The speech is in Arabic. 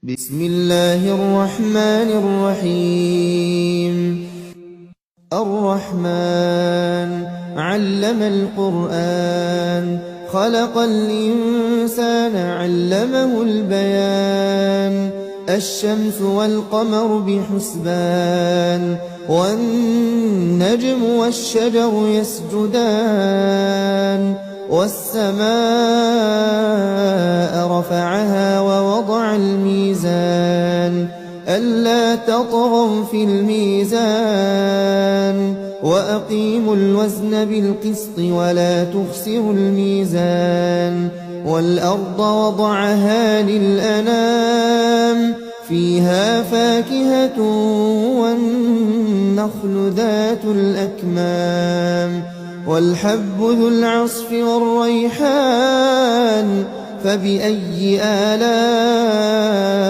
بسم الله الرحمن الرحيم الرحمن علم القرآن خلق الإنسان علمه البيان الشمس والقمر بحسبان والنجم والشجر يسجدان والسماء رفعها ووضع الميزان ألا تطغوا في الميزان وأقيموا الوزن بالقسط ولا تخسروا الميزان والأرض وضعها للأنام فيها فاكهة والنخل ذات الأكمام والحب ذو العصف والريحان فبأي آلاء